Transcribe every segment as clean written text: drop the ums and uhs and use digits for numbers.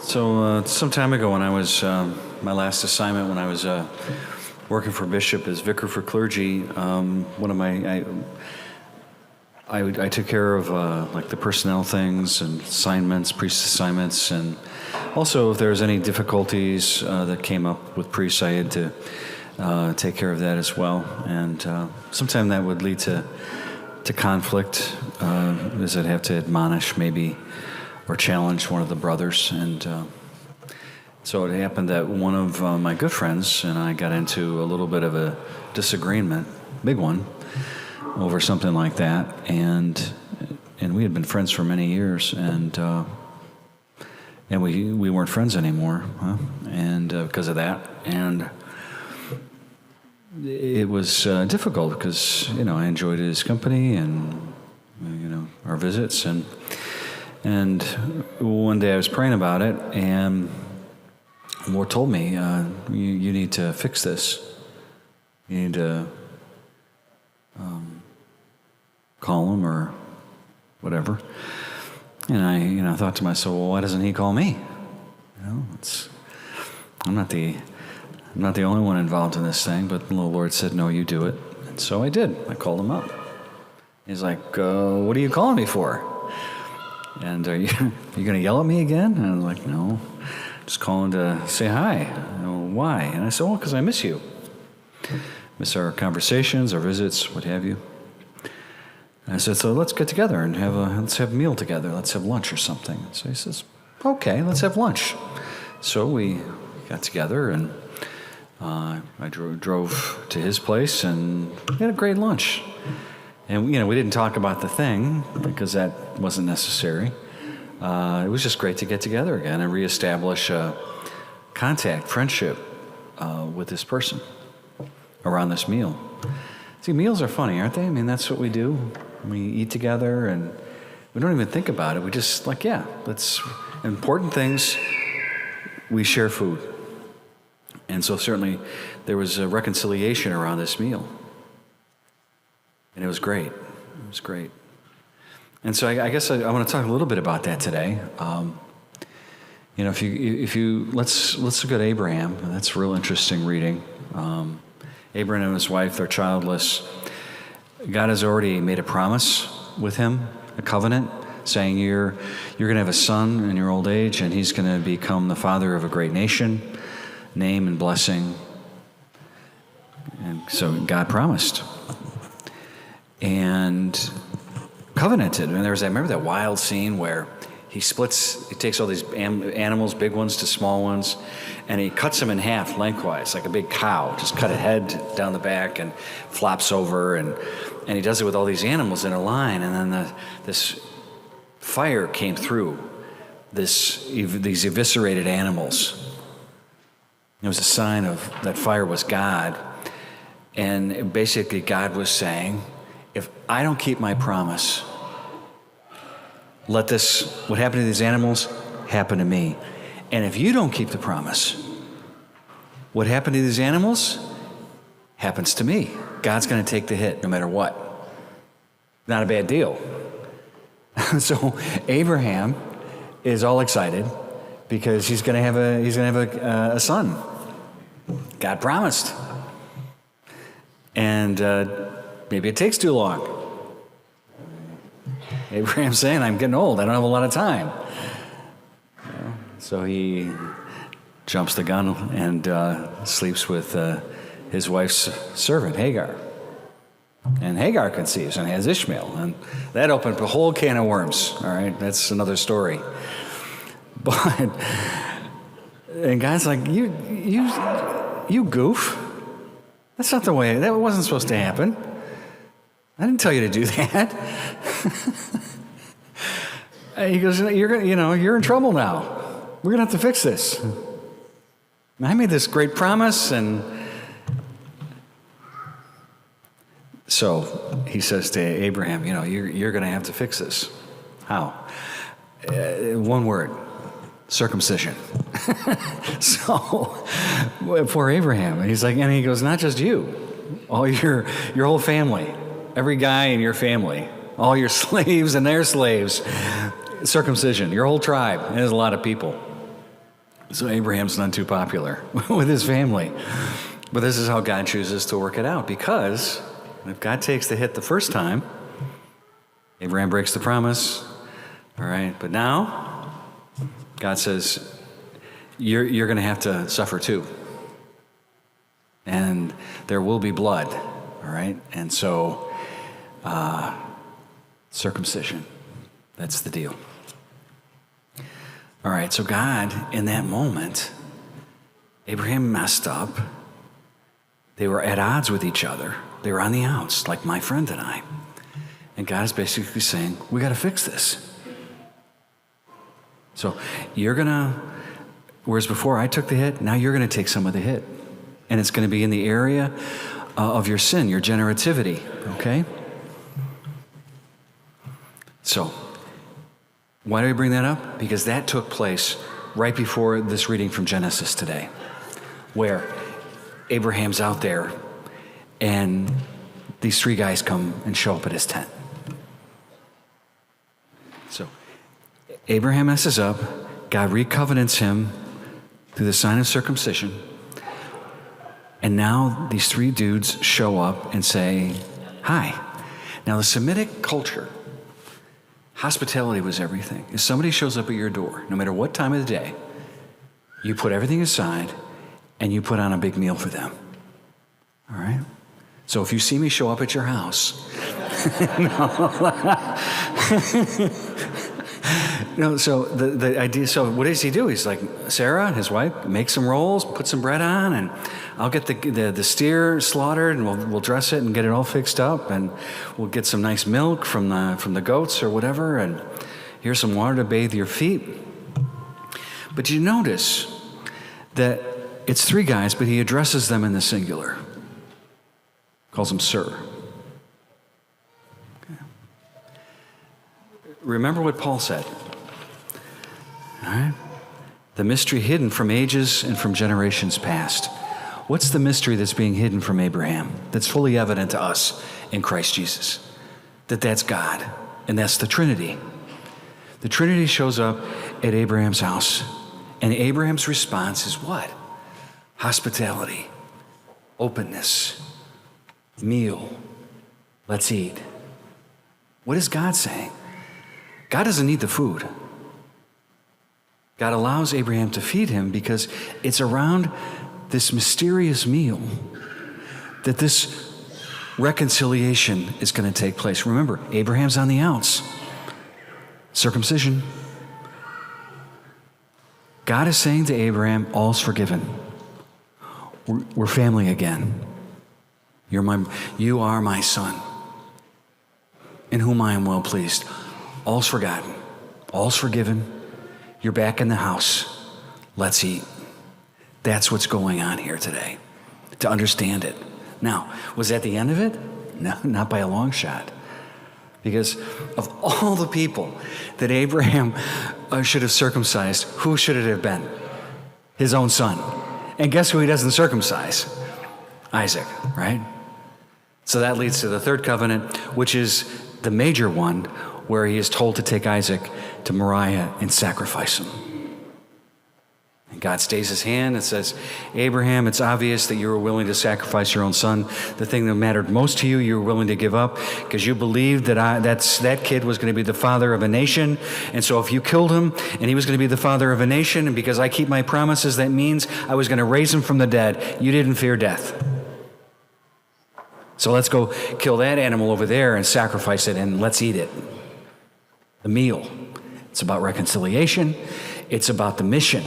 Some time ago when I was, my last assignment when I was working for Bishop as vicar for clergy, I took care of like the personnel things and assignments, priest assignments, and also if there was any difficulties that came up with priests, I had to take care of that as well. And sometimes that would lead to conflict, as I'd have to admonish maybe or challenge one of the brothers. And so it happened that one of my good friends and I got into a little bit of a disagreement, big one, over something like that. And we had been friends for many years, and we weren't friends anymore, and because of that. And it was difficult because, I enjoyed his company and, our visits. And one day I was praying about it, and the Lord told me, you need to fix this. You need to call him or whatever. And I thought to myself, well, why doesn't he call me? I'm not the only one involved in this thing, but the Lord said, no, you do it. And so I did. I called him up. He's like, what are you calling me for? And are you going to yell at me again? And I was like, no, just calling to say hi. Why? And I said, well, because I miss you. Miss our conversations, our visits, what have you. And I said, so let's get together and let's have a meal together. Let's have lunch or something. So he says, okay, let's have lunch. So we got together, and I drove to his place, and we had a great lunch. And, we didn't talk about the thing because that wasn't necessary. It was just great to get together again and reestablish contact, friendship with this person around this meal. See, meals are funny, aren't they? I mean, that's what we do. We eat together, and we don't even think about it. We just let's important things, we share food. And so certainly there was a reconciliation around this meal. And it was great. It was great. And so I guess I want to talk a little bit about that today. If you let's look at Abraham. That's a real interesting reading. Abraham and his wife, they're childless. God has already made a promise with him, a covenant, saying you're going to have a son in your old age, and he's going to become the father of a great nation, name and blessing. And so God promised. And covenanted. And remember that wild scene where he takes all these animals, big ones to small ones, and he cuts them in half lengthwise, like a big cow, just cut a head down the back and flops over, and he does it with all these animals in a line, and then this fire came through these eviscerated animals. It was a sign of that fire was God, and basically God was saying, if I don't keep my promise, let what happened to these animals happen to me. And if you don't keep the promise, what happened to these animals happens to me. God's going to take the hit no matter what. Not a bad deal. So Abraham is all excited because he's going to have a son. God promised. And maybe it takes too long. Abraham's saying, I'm getting old. I don't have a lot of time. So he jumps the gun and sleeps with his wife's servant, Hagar. And Hagar conceives and has Ishmael. And that opened up a whole can of worms. All right, that's another story. And God's like, you goof. That's not the way. That wasn't supposed to happen. I didn't tell you to do that. He goes, you're in trouble now. We're gonna have to fix this. And I made this great promise, and so he says to Abraham, you're gonna have to fix this. How? One word: circumcision. So poor Abraham, and he goes, not just you, all your whole family. Every guy in your family, all your slaves and their slaves, circumcision, your whole tribe. And there's a lot of people. So Abraham's not too popular with his family. But this is how God chooses to work it out, because if God takes the hit the first time, Abraham breaks the promise. All right, but now God says, you're going to have to suffer too. And there will be blood, all right? And so circumcision, that's the deal. All right, so God, in that moment, Abraham messed up. They were at odds with each other. They were on the outs, like my friend and I. And God is basically saying, we got to fix this. So you're going to, whereas before I took the hit, now you're going to take some of the hit. And it's going to be in the area of your sin, your generativity, okay? So, why do we bring that up? Because that took place right before this reading from Genesis today, where Abraham's out there and these three guys come and show up at his tent. So, Abraham messes up, God recovenants him through the sign of circumcision, and now these three dudes show up and say, hi. Now, the Semitic culture, hospitality was everything. If somebody shows up at your door, no matter what time of the day, you put everything aside and you put on a big meal for them. All right? So if you see me show up at your house, no, so the idea, so what does he do? He's like, Sarah, his wife, make some rolls, put some bread on, and I'll get the steer slaughtered, and we'll dress it and get it all fixed up, and we'll get some nice milk from the goats or whatever, and here's some water to bathe your feet. But you notice that it's three guys, but he addresses them in the singular. Calls them sir. Okay. Remember what Paul said. All right? The mystery hidden from ages and from generations past. What's the mystery that's being hidden from Abraham that's fully evident to us in Christ Jesus? That's God, and that's the Trinity. The Trinity shows up at Abraham's house, and Abraham's response is what? Hospitality, openness, meal, let's eat. What is God saying? God doesn't need the food. God allows Abraham to feed him because it's around this mysterious meal that this reconciliation is going to take place. Remember, Abraham's on the outs. Circumcision. God is saying to Abraham, all's forgiven. We're family again. You are my son, in whom I am well pleased. All's forgotten. All's forgiven. You're back in the house. Let's eat. That's what's going on here today, to understand it. Now, was that the end of it? No, not by a long shot. Because of all the people that Abraham should have circumcised, who should it have been? His own son. And guess who he doesn't circumcise? Isaac, right? So that leads to the third covenant, which is the major one, where he is told to take Isaac to Moriah and sacrifice him. And God stays his hand and says, Abraham, it's obvious that you were willing to sacrifice your own son. The thing that mattered most to you, you were willing to give up because you believed that kid was going to be the father of a nation. And so if you killed him and he was going to be the father of a nation, and because I keep my promises, that means I was going to raise him from the dead. You didn't fear death. So let's go kill that animal over there and sacrifice it, and let's eat it. The meal. It's about reconciliation. It's about the mission.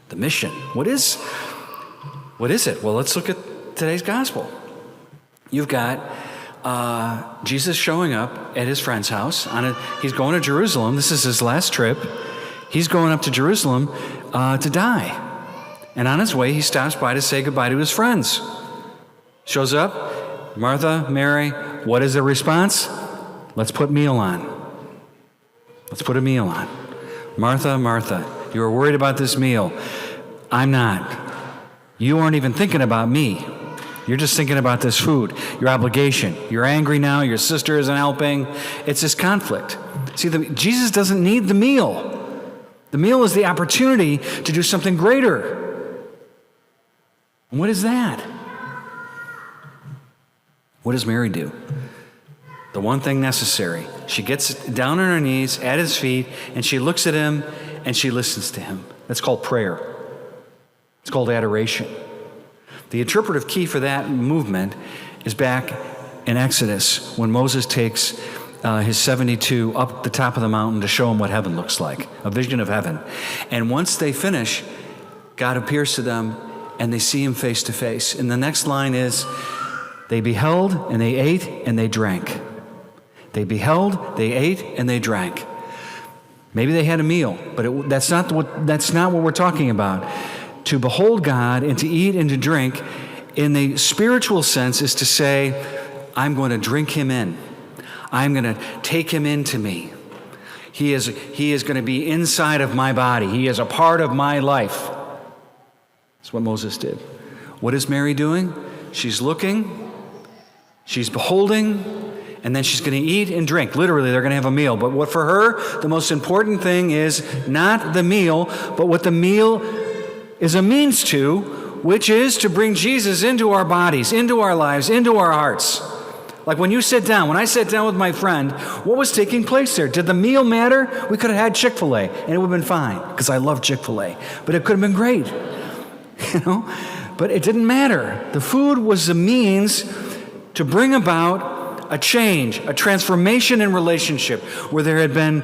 The mission. What is it? Well, let's look at today's gospel. You've got Jesus showing up at his friend's house. He's going to Jerusalem. This is his last trip. He's going up to Jerusalem to die. And on his way, he stops by to say goodbye to his friends. Shows up, Martha, Mary. What is their response? Let's put meal on. Let's put a meal on. Martha, Martha, you were worried about this meal. I'm not. You aren't even thinking about me. You're just thinking about this food, your obligation. You're angry now. Your sister isn't helping. It's this conflict. See, Jesus doesn't need the meal. The meal is the opportunity to do something greater. And what is that? What does Mary do? The one thing necessary. She gets down on her knees at his feet, and she looks at him, and she listens to him. That's called prayer. It's called adoration. The interpretive key for that movement is back in Exodus, when Moses takes his 72 up the top of the mountain to show him what heaven looks like, a vision of heaven. And once they finish, God appears to them, and they see him face to face. And the next line is, they beheld, and they ate, and they drank. They beheld, they ate, and they drank. Maybe they had a meal, but that's not what we're talking about. To behold God and to eat and to drink in the spiritual sense is to say, I'm going to drink him in. I'm going to take him into me. He is going to be inside of my body. He is a part of my life. That's what Moses did. What is Mary doing? She's looking, she's beholding, and then she's going to eat and drink. Literally, they're going to have a meal. But what for her, the most important thing is not the meal, but what the meal is a means to, which is to bring Jesus into our bodies, into our lives, into our hearts. Like when I sat down with my friend, what was taking place there? Did the meal matter? We could have had Chick-fil-A, and it would have been fine, because I love Chick-fil-A. But it could have been great, But it didn't matter. The food was the means to bring about a change, a transformation in relationship, where there had been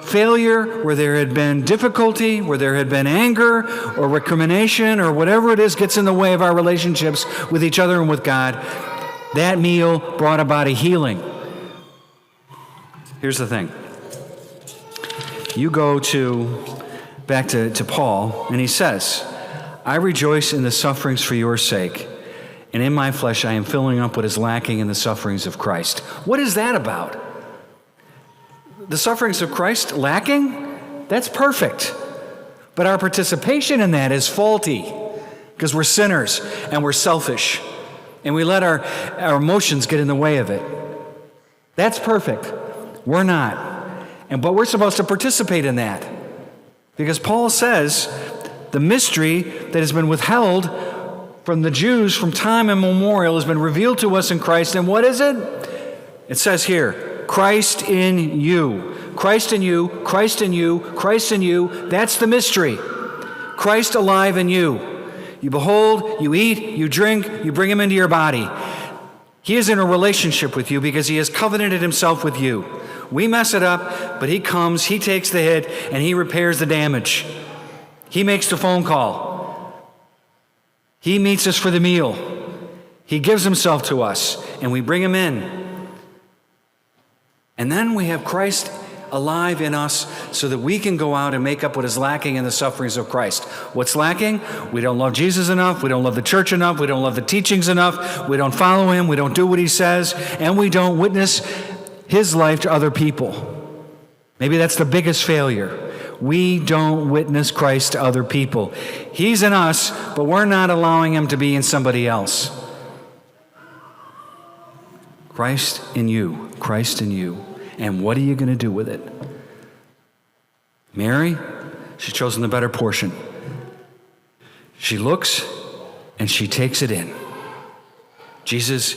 failure, where there had been difficulty, where there had been anger or recrimination or whatever it is gets in the way of our relationships with each other and with God. That meal brought about a healing. Here's the thing. You go back to Paul, and he says, I rejoice in the sufferings for your sake, and in my flesh I am filling up what is lacking in the sufferings of Christ. What is that about? The sufferings of Christ lacking? That's perfect. But our participation in that is faulty, because we're sinners and we're selfish, and we let our emotions get in the way of it. That's perfect. We're not. But we're supposed to participate in that, because Paul says the mystery that has been withheld from the Jews from time immemorial has been revealed to us in Christ. And what is it? It says here, Christ in you. Christ in you, Christ in you, Christ in you. That's the mystery. Christ alive in you. You behold, you eat, you drink, you bring him into your body. He is in a relationship with you because he has covenanted himself with you. We mess it up, but he comes, he takes the hit, and he repairs the damage. He makes the phone call. He meets us for the meal. He gives himself to us, and we bring him in. And then we have Christ alive in us so that we can go out and make up what is lacking in the sufferings of Christ. What's lacking? We don't love Jesus enough. We don't love the church enough. We don't love the teachings enough. We don't follow him. We don't do what he says. And we don't witness his life to other people. Maybe that's the biggest failure. We don't witness Christ to other people. He's in us, but we're not allowing him to be in somebody else. Christ in you, Christ in you. And what are you going to do with it? Mary, she's chosen the better portion. She looks and she takes it in. Jesus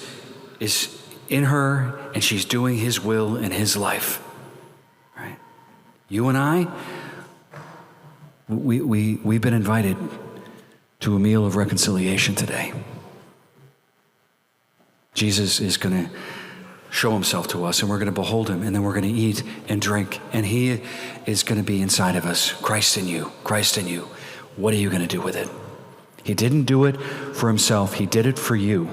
is in her and she's doing his will in his life. Right? You and I, we've been invited to a meal of reconciliation today. Jesus is going to show himself to us, and we're going to behold him, and then we're going to eat and drink, and he is going to be inside of us. Christ in you, Christ in you. What are you going to do with it? He didn't do it for himself. He did it for you.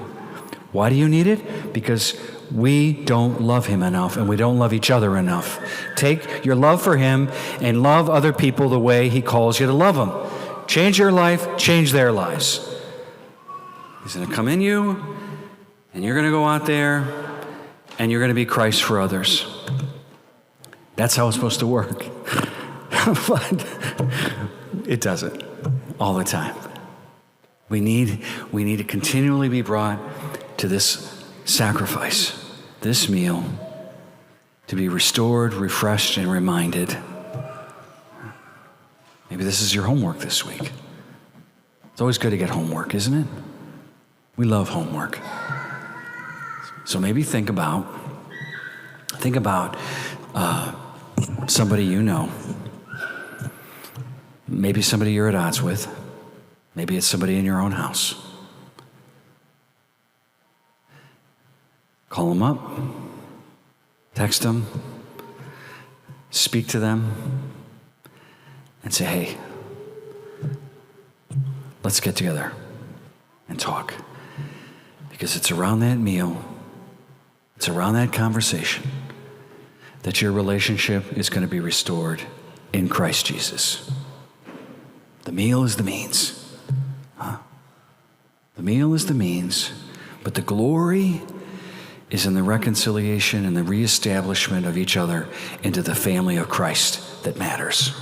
Why do you need it? Because we don't love him enough, and we don't love each other enough. Take your love for him and love other people the way he calls you to love them. Change your life, change their lives. He's going to come in you, and you're going to go out there, and you're going to be Christ for others. That's how it's supposed to work. But it doesn't all the time. We need to continually be brought to this sacrifice, this meal, to be restored, refreshed, and reminded. Maybe this is your homework this week. It's always good to get homework, isn't it? We love homework. So maybe think about somebody you know. Maybe somebody you're at odds with. Maybe it's somebody in your own house. Call them up. Text them. Speak to them. And say, hey, let's get together and talk. Because it's around that meal, it's around that conversation that your relationship is going to be restored in Christ Jesus. The meal is the means. The meal is the means, but the glory is in the reconciliation and the reestablishment of each other into the family of Christ that matters.